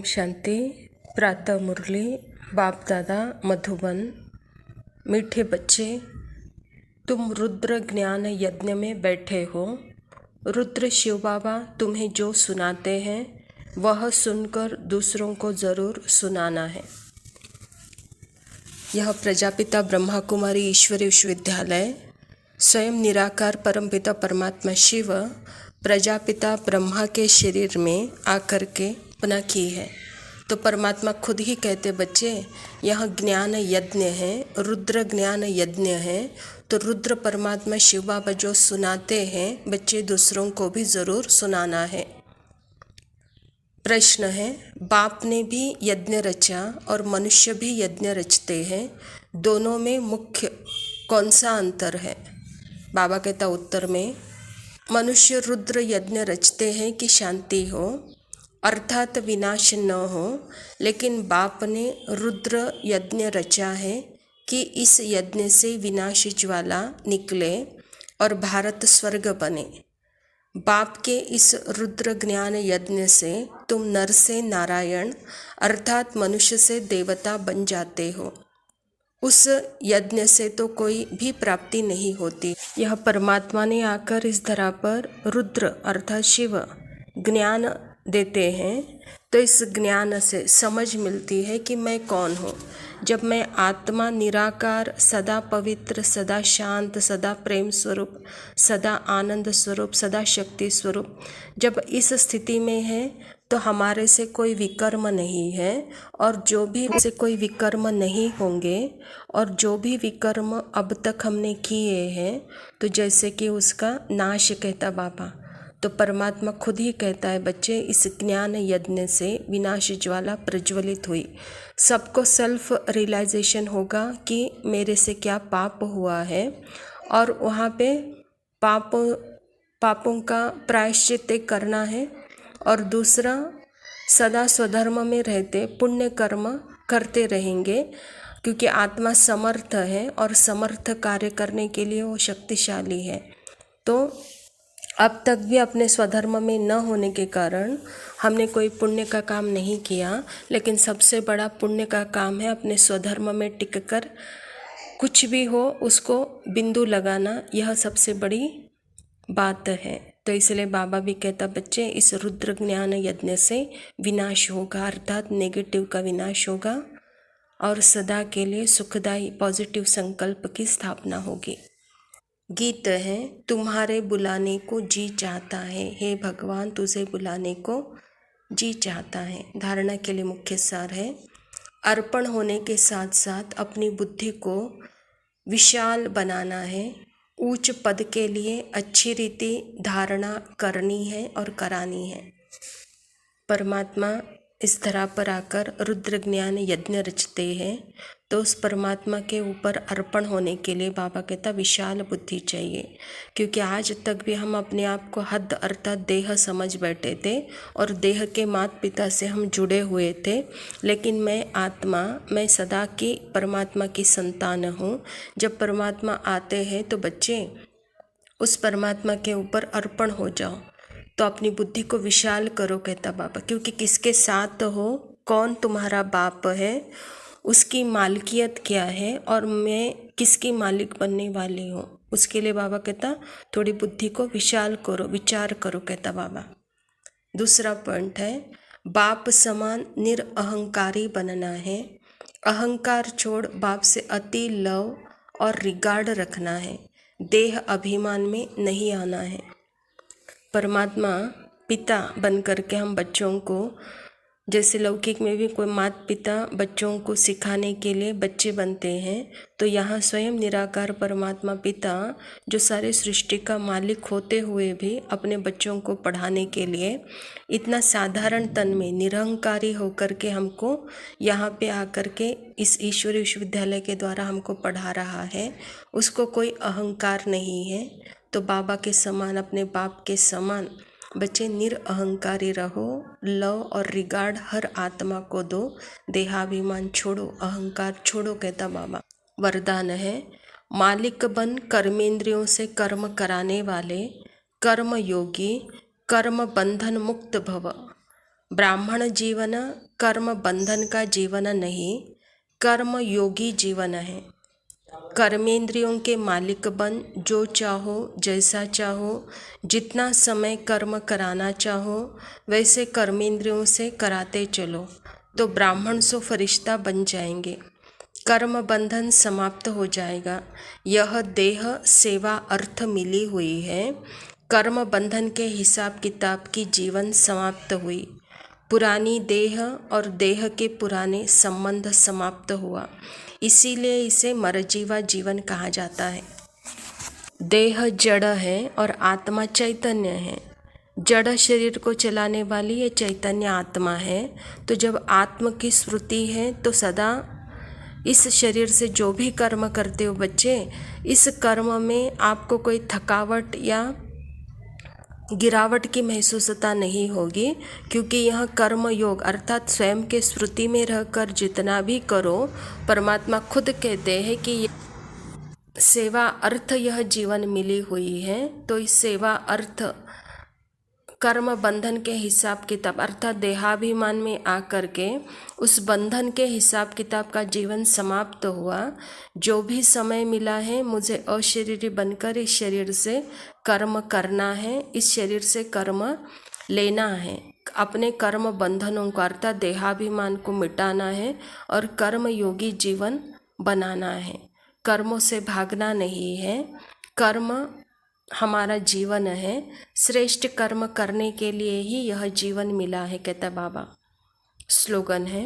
ओम शांति। प्रातः मुरली। बाप दादा मधुबन। मीठे बच्चे, तुम रुद्र ज्ञान यज्ञ में बैठे हो। रुद्र शिव बाबा तुम्हें जो सुनाते हैं वह सुनकर दूसरों को ज़रूर सुनाना है। यह प्रजापिता ब्रह्मा कुमारी ईश्वरीय विश्वविद्यालय स्वयं निराकार परमपिता परमात्मा शिव प्रजापिता ब्रह्मा के शरीर में आकर के बना की है। तो परमात्मा खुद ही कहते बच्चे यह ज्ञान यज्ञ है, रुद्र ज्ञान यज्ञ है। तो रुद्र परमात्मा शिव बाबा जो सुनाते हैं बच्चे दूसरों को भी ज़रूर सुनाना है। प्रश्न है, बाप ने भी यज्ञ रचा और मनुष्य भी यज्ञ रचते हैं, दोनों में मुख्य कौन सा अंतर है? बाबा कहता उत्तर में, मनुष्य रुद्र यज्ञ रचते हैं कि शांति हो अर्थात विनाश न हो, लेकिन बाप ने रुद्र यज्ञ रचा है कि इस यज्ञ से विनाश ज्वाला निकले और भारत स्वर्ग बने। बाप के इस रुद्र ज्ञान यज्ञ से तुम नर से नारायण अर्थात मनुष्य से देवता बन जाते हो। उस यज्ञ से तो कोई भी प्राप्ति नहीं होती। यह परमात्मा ने आकर इस धरा पर रुद्र अर्थात शिव ज्ञान देते हैं, तो इस ज्ञान से समझ मिलती है कि मैं कौन हूँ। जब मैं आत्मा निराकार सदा पवित्र सदा शांत सदा प्रेम स्वरूप सदा आनंद स्वरूप सदा शक्ति स्वरूप जब इस स्थिति में है तो हमारे से कोई विकर्म नहीं है, और जो भी से कोई विकर्म नहीं होंगे, और जो भी विकर्म अब तक हमने किए हैं तो जैसे कि उसका नाश कहता बाबा। तो परमात्मा खुद ही कहता है बच्चे इस ज्ञान यज्ञ से विनाश ज्वाला प्रज्वलित हुई। सबको सेल्फ रियलाइजेशन होगा कि मेरे से क्या पाप हुआ है, और वहाँ पे पापों का प्रायश्चित करना है। और दूसरा, सदा स्वधर्म में रहते पुण्य कर्म करते रहेंगे, क्योंकि आत्मा समर्थ है और समर्थ कार्य करने के लिए वो शक्तिशाली है। तो अब तक भी अपने स्वधर्म में न होने के कारण हमने कोई पुण्य का काम नहीं किया, लेकिन सबसे बड़ा पुण्य का काम है अपने स्वधर्म में टिककर कुछ भी हो उसको बिंदु लगाना। यह सबसे बड़ी बात है। तो इसलिए बाबा भी कहता बच्चे इस रुद्र ज्ञान यज्ञ से विनाश होगा अर्थात नेगेटिव का विनाश होगा और सदा के लिए सुखदायी पॉजिटिव संकल्प की स्थापना होगी। गीत है, तुम्हारे बुलाने को जी चाहता है, हे भगवान तुझे बुलाने को जी चाहता है। धारणा के लिए मुख्य सार है, अर्पण होने के साथ साथ अपनी बुद्धि को विशाल बनाना है। उच्च पद के लिए अच्छी रीति धारणा करनी है और करानी है। परमात्मा इस धरा पर आकर रुद्र ज्ञान यज्ञ रचते हैं, तो उस परमात्मा के ऊपर अर्पण होने के लिए बाबा कहता विशाल बुद्धि चाहिए। क्योंकि आज तक भी हम अपने आप को हद अर्थात देह समझ बैठे थे और देह के माता पिता से हम जुड़े हुए थे, लेकिन मैं आत्मा, मैं सदा की परमात्मा की संतान हूँ। जब परमात्मा आते हैं तो बच्चे उस परमात्मा के ऊपर अर्पण हो जाओ, तो अपनी बुद्धि को विशाल करो कहता बाबा। क्योंकि किसके साथ हो, कौन तुम्हारा बाप है, उसकी मालिकियत क्या है और मैं किसकी मालिक बनने वाली हूँ, उसके लिए बाबा कहता थोड़ी बुद्धि को विशाल करो, विचार करो कहता बाबा। दूसरा पॉइंट है, बाप समान निरअहंकारी बनना है। अहंकार छोड़ बाप से अति लव और रिगार्ड रखना है। देह अभिमान में नहीं आना है। परमात्मा पिता बन करके हम बच्चों को, जैसे लौकिक में भी कोई माता पिता बच्चों को सिखाने के लिए बच्चे बनते हैं, तो यहाँ स्वयं निराकार परमात्मा पिता जो सारे सृष्टि का मालिक होते हुए भी अपने बच्चों को पढ़ाने के लिए इतना साधारण तन में निरहंकारी होकर के हमको यहाँ पे आकर के इस ईश्वरीय विश्वविद्यालय के द्वारा हमको पढ़ा रहा है। उसको कोई अहंकार नहीं है। तो बाबा के समान, अपने बाप के समान बच्चे निरअहंकारी रहो। लव और रिगार्ड हर आत्मा को दो। देहाभिमान छोड़ो, अहंकार छोड़ो कहता बाबा। वरदान है, मालिक बन कर्मेंद्रियों से कर्म कराने वाले कर्म योगी कर्म बंधन मुक्त भव। ब्राह्मण जीवन कर्म बंधन का जीवन नहीं, कर्म योगी जीवन है। कर्मेंद्रियों के मालिक बन, जो चाहो जैसा चाहो, जितना समय कर्म कराना चाहो वैसे कर्मेंद्रियों से कराते चलो, तो ब्राह्मण सो फरिश्ता बन जाएंगे। कर्म बंधन समाप्त हो जाएगा। यह देह सेवा अर्थ मिली हुई है। कर्म बंधन के हिसाब किताब की जीवन समाप्त हुई। पुरानी देह और देह के पुराने संबंध समाप्त हुआ, इसीलिए इसे मरजीवा जीवन कहा जाता है। देह जड़ है और आत्मा चैतन्य है। जड़ शरीर को चलाने वाली ये चैतन्य आत्मा है। तो जब आत्म की स्मृति है तो सदा इस शरीर से जो भी कर्म करते हो बच्चे, इस कर्म में आपको कोई थकावट या गिरावट की महसूसता नहीं होगी, क्योंकि यह कर्म योग अर्थात स्वयं के स्मृति में रहकर जितना भी करो, परमात्मा खुद कहते हैं कि सेवा अर्थ यह जीवन मिली हुई है। तो इस सेवा अर्थ कर्म बंधन के हिसाब किताब अर्थात देहाभिमान में आकर के उस बंधन के हिसाब किताब का जीवन समाप्त हुआ। जो भी समय मिला है मुझे अशरीरी बनकर इस शरीर से कर्म करना है, इस शरीर से कर्म लेना है, अपने कर्म बंधनों को अर्थात देहाभिमान को मिटाना है और कर्म योगी जीवन बनाना है। कर्मों से भागना नहीं है। कर्म हमारा जीवन है। श्रेष्ठ कर्म करने के लिए ही यह जीवन मिला है, कहता बाबा। स्लोगन है,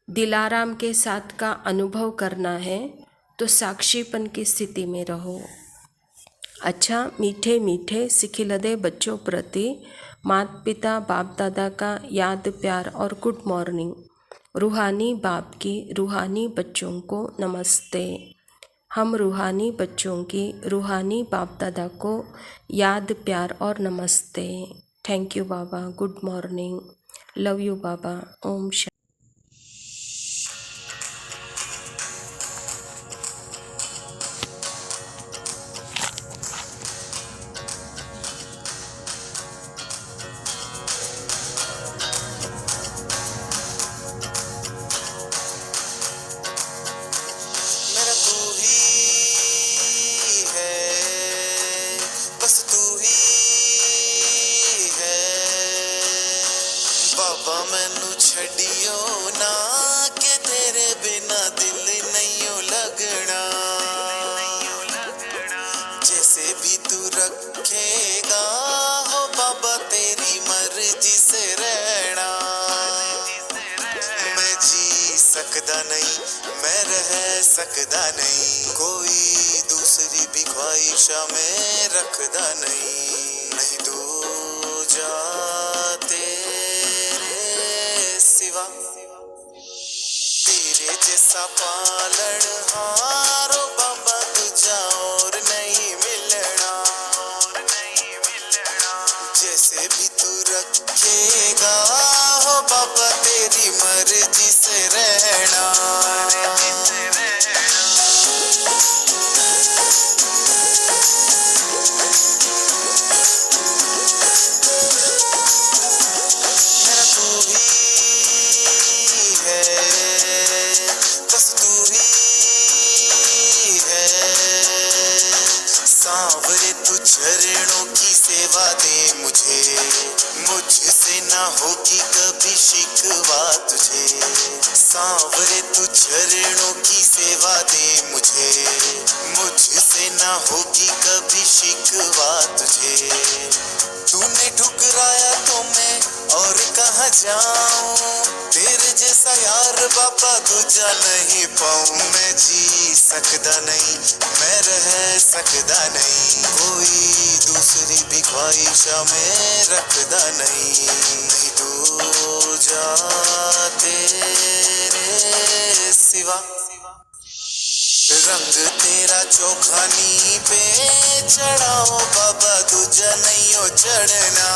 दिलाराम के साथ का अनुभव करना है तो साक्षीपन की स्थिति में रहो। अच्छा, मीठे मीठे सिखिलदे बच्चों प्रति माता पिता बाप दादा का याद प्यार और गुड मॉर्निंग। रूहानी बाप की रूहानी बच्चों को नमस्ते। हम रूहानी बच्चों की रूहानी बाप दादा को याद प्यार और नमस्ते। थैंक यू बाबा, गुड मॉर्निंग, लव यू बाबा, ओम शांति। बाबा मैनू छड़ियो ना के तेरे बिना दिल नहीं लगना, जैसे भी तू रखेगा हो बाबा तेरी मर्जी से रहना। मैं जी सकदा नहीं, मैं रह सकदा नहीं, कोई दूसरी भी ख्वाहिशा में रखदा नहीं। नहीं दो जाते तेरे जैसा पालन हारो बाबा तुझा और नहीं मिलना। जैसे भी तू रखेगा हो बाबा तेरी मर्जी से रहना। सांवरे तू चरणों की सेवा दे मुझे, मुझसे ना होगी कभी शिकवा तुझे। सांवरे तू चरणों की सेवा दे मुझे, मुझसे ना होगी कभी शिकवा तुझे। तूने ठुकराया तो मैं और कहाँ जाऊं, तेरे जैसा यार बाबा दूजा नहीं पाऊं। मैं जी सकदा नहीं, मैं रह सकदा नहीं, कोई दूसरी भी ख्वाहिशा में रखदा नहीं। नहीं दो जा तेरे सिवा, रंग तेरा चौखानी पे चढ़ाओ बाबा दूजा नहीं हो चढ़ना।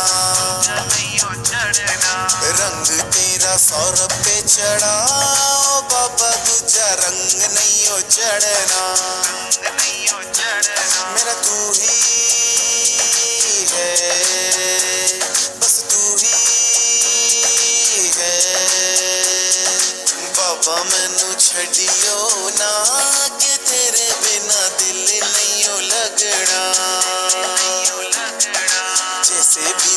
रंग तेरा सौरभ पे चढ़ाओ बाबा दूजा रंग नहीं हो चढ़ना। मेरा तू ही है, बस तू ही बाबा मैनू छड़ियो ना कि तेरे बिना दिल नहीं लगना जैसे भी